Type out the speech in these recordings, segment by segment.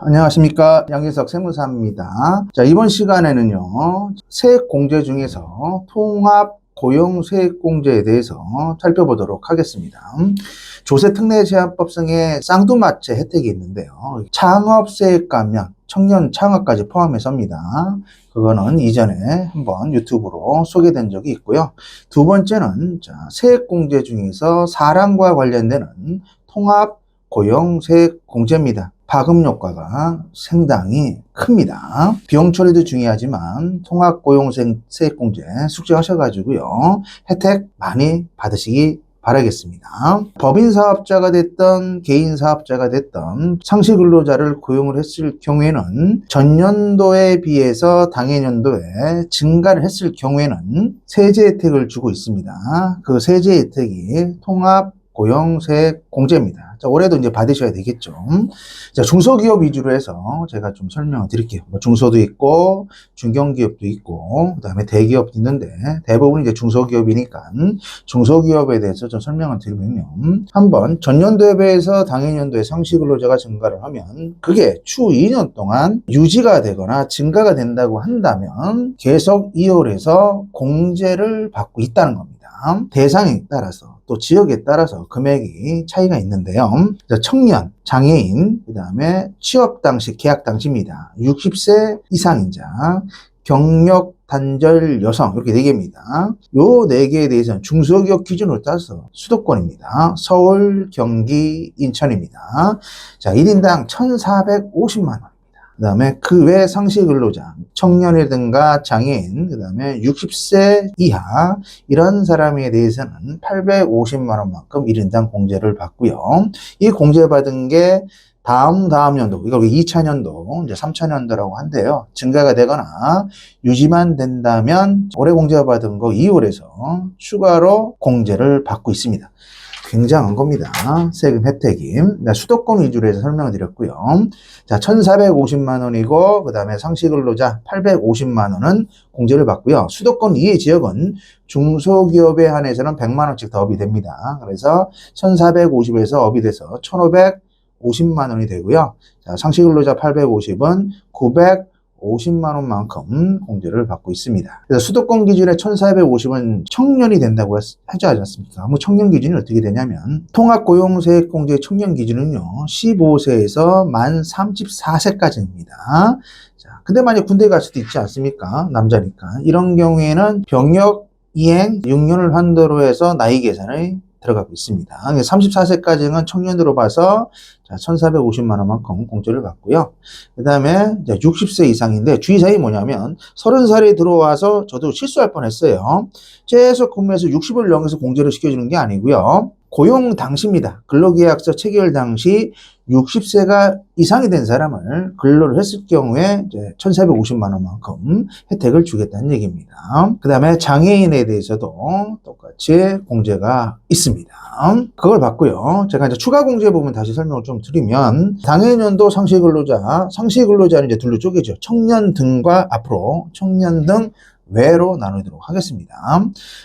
안녕하십니까. 양재석 세무사입니다. 자, 이번 시간에는요, 세액공제 중에서 통합 고용세액공제에 대해서 살펴보도록 하겠습니다. 조세특례제한법상의 쌍두마차 혜택이 있는데요. 창업세액 감면, 청년 창업까지 포함해서입니다. 그거는 이전에 한번 유튜브로 소개된 적이 있고요. 두 번째는 세액공제 중에서 사람과 관련되는 통합 고용세액공제입니다. 파급 효과가 상당히 큽니다. 비용 처리도 중요하지만 통합고용세액공제 숙지하셔가지고요, 혜택 많이 받으시기 바라겠습니다. 법인 사업자가 됐던 개인 사업자가 됐던 상시 근로자를 고용을 했을 경우에는 전년도에 비해서 당해년도에 증가를 했을 경우에는 세제 혜택을 주고 있습니다. 그 세제 혜택이 통합 고용세액 공제입니다. 자, 올해도 이제 받으셔야 되겠죠. 자, 중소기업 위주로 해서 제가 좀 설명을 드릴게요. 중소도 있고, 중견기업도 있고, 그 다음에 대기업도 있는데, 대부분 이제 중소기업이니까, 중소기업에 대해서 좀 설명을 드리면요. 한번 전년도에 비해서 당해년도에 상시 근로자가 증가를 하면, 그게 추 2년 동안 유지가 되거나 증가가 된다고 한다면, 계속 이월에서 공제를 받고 있다는 겁니다. 대상에 따라서 또 지역에 따라서 금액이 차이가 있는데요. 청년, 장애인, 그 다음에 취업 당시, 계약 당시입니다. 60세 이상인자, 경력 단절 여성, 이렇게 4개입니다. 요 4개에 대해서는 중소기업 기준으로 따서 수도권입니다. 서울, 경기, 인천입니다. 자, 1인당 1,450만 원. 그 다음에 그 외 상시 근로자, 청년이든가 장애인, 그 다음에 60세 이하, 이런 사람에 대해서는 850만 원만큼 1인당 공제를 받고요. 이 공제받은 게 다음 연도, 이거 2차년도, 이제 3차년도라고 한대요. 증가가 되거나 유지만 된다면 올해 공제받은 거 2월에서 추가로 공제를 받고 있습니다. 굉장한 겁니다. 세금 혜택이. 수도권 위주로 해서 설명을 드렸고요. 자, 1,450만 원이고, 그 다음에 상시 근로자 850만 원은 공제를 받고요. 수도권 이외 지역은 중소기업에 한해서는 100만 원씩 더 업이 됩니다. 그래서 1,450에서 업이 돼서 1,550만 원이 되고요. 자, 상시 근로자 850은 950만 원만큼 공제를 받고 있습니다. 그래서 수도권 기준의 1,450은 청년이 된다고 하지 않았습니까? 청년 기준이 어떻게 되냐면 통합고용세액공제 청년 기준은요, 15세에서 만 34세까지입니다. 자, 근데 만약 군대 갈 수도 있지 않습니까? 남자니까. 이런 경우에는 병역 이행 6년을 한도로 해서 나이 계산을 들어가고 있습니다. 34세까지는 청년으로 봐서 1,450만 원만큼 공제를 받고요. 그 다음에 60세 이상인데 주의사항이 뭐냐면 30살에 들어와서 저도 실수할 뻔했어요. 계속 근무해서 60을 넘겨서 공제를 시켜주는 게 아니고요. 고용 당시입니다. 근로계약서 체결 당시 60세가 이상이 된 사람을 근로를 했을 경우에 1,450만 원만큼 혜택을 주겠다는 얘기입니다. 그 다음에 장애인에 대해서도 똑같이 공제가 있습니다. 그걸 받고요. 제가 이제 추가 공제 부분 다시 설명을 좀 드리면, 당해년도 상시 근로자는 이제 둘로 쪼개죠. 청년 등과 앞으로 청년 등 외로 나누도록 하겠습니다.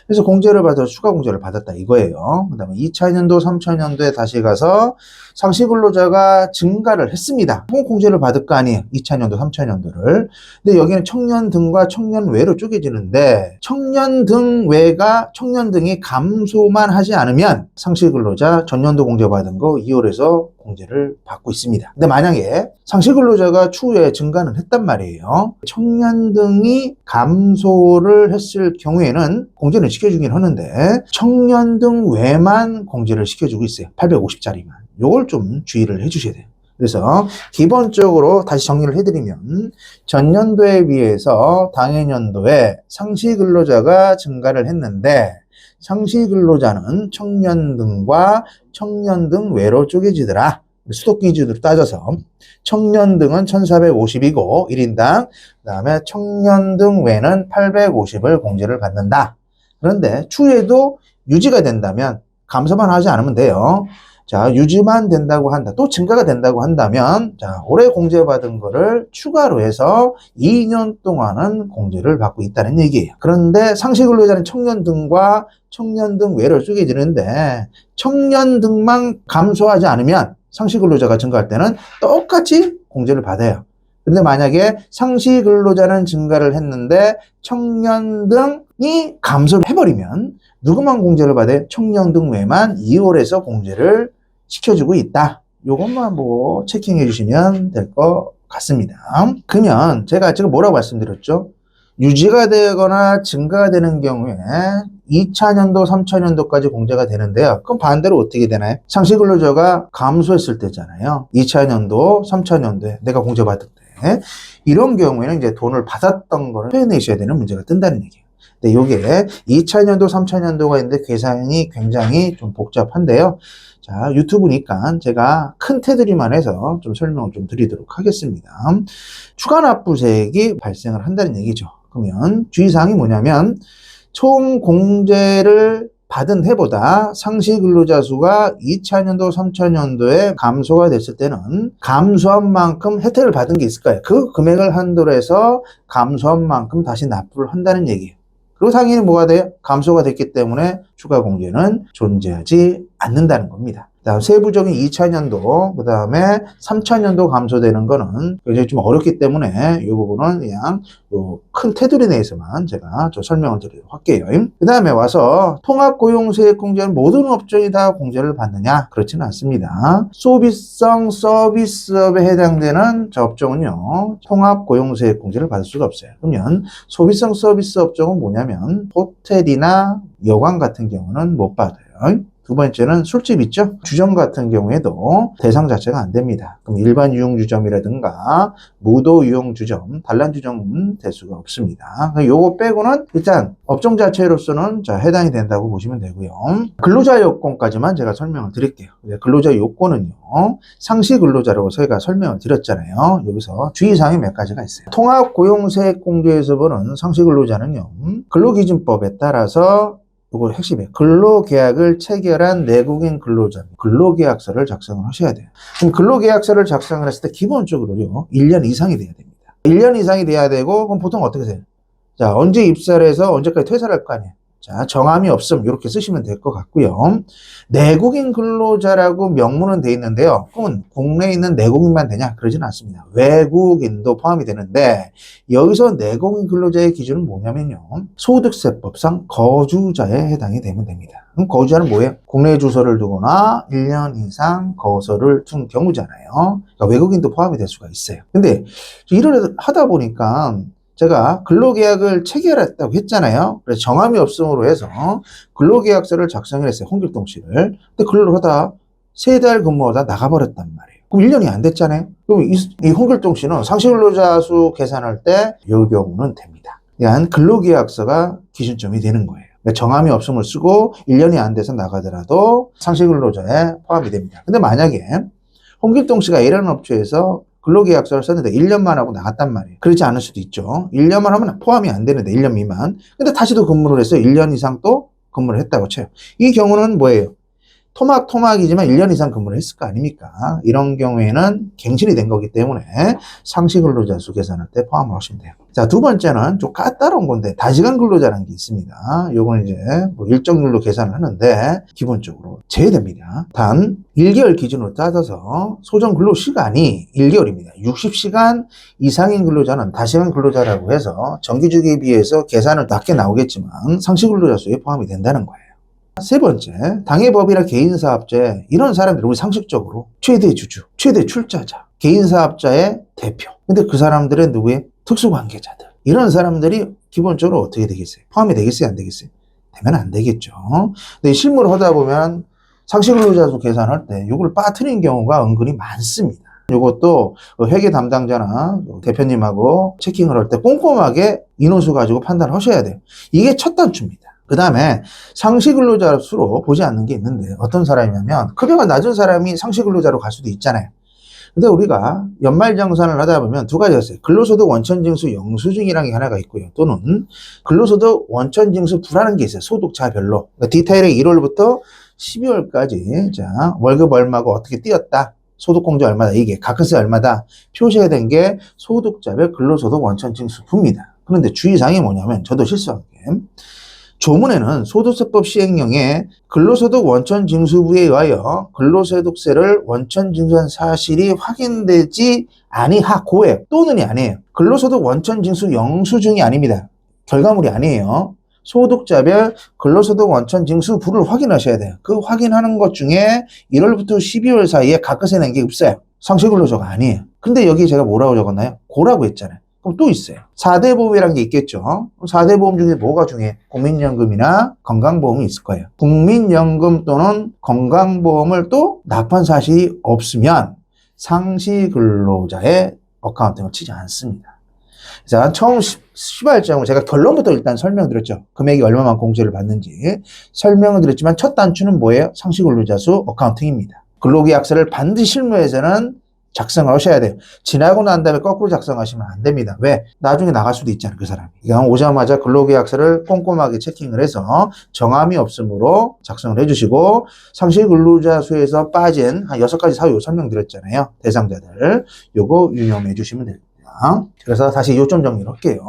그래서 공제를 받아서 추가 공제를 받았다 이거예요. 그 다음에 2차년도, 3차년도에 다시 가서 상시 근로자가 증가를 했습니다. 공제를 받을 거 아니에요. 2차년도, 3차년도를. 근데 여기는 청년 등과 청년 외로 쪼개지는데, 청년 등 외가 청년 등이 감소만 하지 않으면 상시 근로자 전년도 공제받은 거 2월에서 공제를 받고 있습니다. 근데 만약에 상시 근로자가 추후에 증가는 했단 말이에요. 청년 등이 감소를 했을 경우에는 공제는 시켜주긴 하는데 청년 등 외만 공제를 시켜주고 있어요. 850짜리만. 요걸 좀 주의를 해주셔야 돼요. 그래서 기본적으로 다시 정리를 해드리면, 전년도에 비해서 당해년도에 상시 근로자가 증가를 했는데 상시 근로자는 청년 등과 청년 등 외로 쪼개지더라. 수도권 기준으로 따져서 청년 등은 1,450이고 1인당, 그 다음에 청년 등 외는 850을 공제를 받는다. 그런데 추후에도 유지가 된다면, 감소만 하지 않으면 돼요. 자, 유지만 된다고 한다. 또 증가가 된다고 한다면, 자, 올해 공제받은 거를 추가로 해서 2년 동안은 공제를 받고 있다는 얘기예요. 그런데 상시 근로자는 청년 등과 청년 등 외로 쪼개지는데, 청년 등만 감소하지 않으면 상시근로자가 증가할 때는 똑같이 공제를 받아요. 근데 만약에 상시근로자는 증가를 했는데 청년 등이 감소를 해버리면 누구만 공제를 받아요? 청년 등 외만 2월에서 공제를 시켜주고 있다. 요것만 뭐 체킹해 주시면 될 것 같습니다. 그러면 제가 지금 뭐라고 말씀드렸죠? 유지가 되거나 증가가 되는 경우에 2차년도, 3차년도까지 공제가 되는데요. 그럼 반대로 어떻게 되나요? 상시근로자가 감소했을 때잖아요. 2차년도, 3차년도에 내가 공제받을 때. 이런 경우에는 이제 돈을 받았던 거를 토해내셔야 되는 문제가 뜬다는 얘기예요. 근데 요게 2차년도, 3차년도가 있는데 계산이 굉장히 좀 복잡한데요. 자, 유튜브니까 제가 큰 테두리만 해서 좀 설명을 좀 드리도록 하겠습니다. 추가 납부세액이 발생을 한다는 얘기죠. 그러면 주의사항이 뭐냐면 총 공제를 받은 해보다 상시 근로자 수가 2차년도, 3차년도에 감소가 됐을 때는 감소한 만큼 혜택을 받은 게 있을 거예요. 그 금액을 한도로 해서 감소한 만큼 다시 납부를 한다는 얘기예요. 그리고 당연히 뭐가 돼요? 감소가 됐기 때문에 추가 공제는 존재하지 않는다는 겁니다. 다음 세부적인 2차년도, 그 다음에 3차년도 감소되는 거는 굉장히 좀 어렵기 때문에 이 부분은 그냥 큰 테두리 내에서만 제가 좀 설명을 드리도록 할게요. 그 다음에 와서 통합고용세액 공제는 모든 업종이 다 공제를 받느냐? 그렇지는 않습니다. 소비성 서비스업에 해당되는 저 업종은요, 통합고용세액 공제를 받을 수가 없어요. 그러면 소비성 서비스 업종은 뭐냐면 호텔이나 여관 같은 경우는 못 받아요. 두 번째는 술집 있죠? 주점 같은 경우에도 대상 자체가 안 됩니다. 그럼 일반 유흥주점이라든가 무도 유흥주점, 단란주점은 될 수가 없습니다. 요거 빼고는 일단 업종 자체로서는 자 해당이 된다고 보시면 되고요. 근로자 요건까지만 제가 설명을 드릴게요. 근로자 요건은요, 상시 근로자라고 저희가 설명을 드렸잖아요. 여기서 주의사항이 몇 가지가 있어요. 통합고용세액 공제에서 보는 상시 근로자는요, 근로기준법에 따라서 이거 핵심이에요. 근로계약을 체결한 내국인 근로자, 근로계약서를 작성을 하셔야 돼요. 그럼 근로계약서를 작성을 했을 때 기본적으로요, 1년 이상이 돼야 됩니다. 1년 이상이 돼야 되고, 그럼 보통 어떻게 돼요? 자, 언제 입사를 해서 언제까지 퇴사를 할 거 아니에요? 자, 정함이 없음 이렇게 쓰시면 될 것 같고요. 내국인 근로자라고 명문은 돼 있는데요. 그건 국내에 있는 내국인만 되냐? 그러지는 않습니다. 외국인도 포함이 되는데 여기서 내국인 근로자의 기준은 뭐냐면요. 소득세법상 거주자에 해당이 되면 됩니다. 그럼 거주자는 뭐예요? 국내 주소를 두거나 1년 이상 거소를 둔 경우잖아요. 그러니까 외국인도 포함이 될 수가 있어요. 근데 일을 하다 보니까 제가 근로계약을 체결했다고 했잖아요. 그래서 정함이 없음으로 해서 근로계약서를 작성을 했어요. 홍길동 씨를. 근데 근로를 하다 3달 근무하다 나가버렸단 말이에요. 그럼 1년이 안 됐잖아요. 그럼 이 홍길동 씨는 상시근로자 수 계산할 때 이 경우는 됩니다. 그러니까 근로계약서가 기준점이 되는 거예요. 그러니까 정함이 없음을 쓰고 1년이 안 돼서 나가더라도 상시근로자에 포함이 됩니다. 근데 만약에 홍길동 씨가 A라는 업체에서 근로계약서를 썼는데 1년만 하고 나갔단 말이에요. 그렇지 않을 수도 있죠. 1년만 하면 포함이 안 되는데 1년 미만. 근데 다시 또 근무를 해서 1년 이상 또 근무를 했다고 쳐요. 이 경우는 뭐예요? 토막이지만 1년 이상 근무를 했을 거 아닙니까? 이런 경우에는 갱신이 된 거기 때문에 상시 근로자 수 계산할 때 포함을 하시면 돼요. 자, 두 번째는 좀 까다로운 건데 단시간 근로자라는 게 있습니다. 요거는 이제 뭐 일정률로 계산을 하는데 기본적으로 제외됩니다. 단 1개월 기준으로 따져서 소정 근로 시간이 1개월입니다. 60시간 이상인 근로자는 다시간 근로자라고 해서 정규직에 비해서 계산은 낮게 나오겠지만 상시 근로자 수에 포함이 된다는 거예요. 세 번째, 당해법이나 개인사업자에 이런 사람들이 우리 상식적으로 최대 주주, 최대 출자자, 개인사업자의 대표. 근데 그 사람들은 누구의? 특수관계자들. 이런 사람들이 기본적으로 어떻게 되겠어요? 포함이 되겠어요? 안 되겠어요? 되면 안 되겠죠. 근데 실무를 하다 보면 상시근로자수 계산할 때 이걸 빠뜨린 경우가 은근히 많습니다. 이것도 회계 담당자나 대표님하고 체킹을 할 때 꼼꼼하게 인원수 가지고 판단을 하셔야 돼요. 이게 첫 단추입니다. 그 다음에 상시근로자 수로 보지 않는 게 있는데 어떤 사람이냐면 급여가 낮은 사람이 상시근로자로 갈 수도 있잖아요. 근데 우리가 연말정산을 하다 보면 두 가지가 있어요. 근로소득 원천징수 영수증이라는 게 하나가 있고요. 또는 근로소득 원천징수 부라는 게 있어요. 소득자별로. 그러니까 디테일에 1월부터 12월까지 자 월급 얼마고 어떻게 띄었다. 소득공제 얼마다. 이게 가끔세 얼마다. 표시가 된 게 소득자별 근로소득 원천징수 부입니다. 그런데 주의사항이 뭐냐면 저도 실수한 게 조문에는 소득세법 시행령에 근로소득 원천징수부에 의하여 근로소득세를 원천징수한 사실이 확인되지 아니하고에 또는이 아니에요. 근로소득 원천징수 영수증이 아닙니다. 결과물이 아니에요. 소득자별 근로소득 원천징수부를 확인하셔야 돼요. 그 확인하는 것 중에 1월부터 12월 사이에 가까스에 낸 게 없어요. 상시근로자가 아니에요. 근데 여기 제가 뭐라고 적었나요? 고라고 했잖아요. 그럼 또 있어요. 4대 보험이라는 게 있겠죠. 4대 보험 중에 뭐가 중요해? 국민연금이나 건강보험이 있을 거예요. 국민연금 또는 건강보험을 또 납부한 사실이 없으면 상시근로자의 어카운팅을 치지 않습니다. 자, 처음 시발장은 제가 결론부터 일단 설명드렸죠. 금액이 얼마만 공제를 받는지 설명을 드렸지만 첫 단추는 뭐예요? 상시근로자 수 어카운팅입니다. 근로계약서를 반드시 실무에서는 작성을 하셔야 돼요. 지나고 난 다음에 거꾸로 작성하시면 안 됩니다. 왜? 나중에 나갈 수도 있잖아요, 그 사람이. 그냥 오자마자 근로계약서를 꼼꼼하게 체킹을 해서 정함이 없으므로 작성을 해주시고 상시근로자 수에서 빠진 한 6가지 사유 설명드렸잖아요. 대상자들. 요거 유념해 주시면 됩니다. 그래서 다시 요점 정리를 할게요.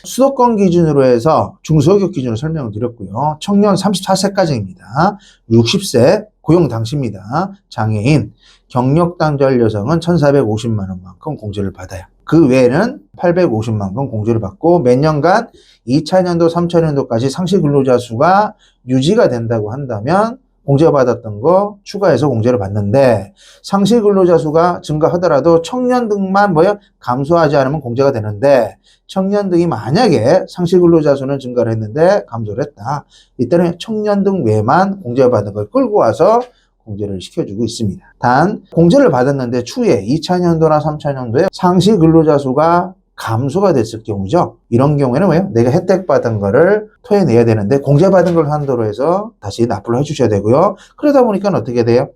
수도권 기준으로 해서 중소기업 기준으로 설명을 드렸고요. 청년 34세까지입니다. 60세 고용 당시입니다. 장애인, 경력 단절 여성은 1,450만 원만큼 공제를 받아요. 그 외에는 850만 원 공제를 받고 몇 년간 2000년도, 3000년도까지 상시 근로자 수가 유지가 된다고 한다면 공제받았던 거 추가해서 공제를 받는데 상시 근로자 수가 증가하더라도 청년등만 감소하지 않으면 공제가 되는데 청년등이 만약에 상시 근로자 수는 증가를 했는데 감소를 했다. 이때는 청년등 외만 공제받은 걸 끌고 와서 공제를 시켜주고 있습니다. 단 공제를 받았는데 추후에 2000년도나 3000년도에 상시 근로자 수가 감소가 됐을 경우죠. 이런 경우에는 왜요? 내가 혜택 받은 거를 토해내야 되는데 공제받은 걸 한도로 해서 다시 납부를 해주셔야 되고요. 그러다 보니까 어떻게 돼요?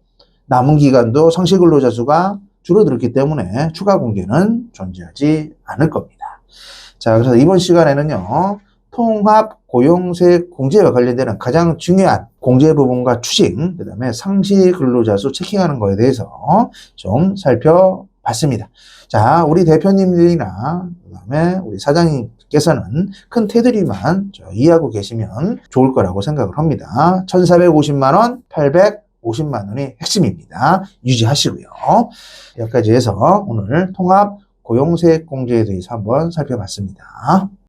남은 기간도 상시 근로자 수가 줄어들었기 때문에 추가 공제는 존재하지 않을 겁니다. 자, 그래서 이번 시간에는요. 통합 고용세 공제와 관련되는 가장 중요한 공제 부분과 추징, 그 다음에 상시 근로자 수 체킹하는 거에 대해서 좀 살펴봤습니다. 자, 우리 대표님들이나 그 다음에 우리 사장님께서는 큰 테두리만 이해하고 계시면 좋을 거라고 생각을 합니다. 1,450만 원, 850만 원이 핵심입니다. 유지하시고요. 여기까지 해서 오늘 통합 고용세 공제에 대해서 한번 살펴봤습니다.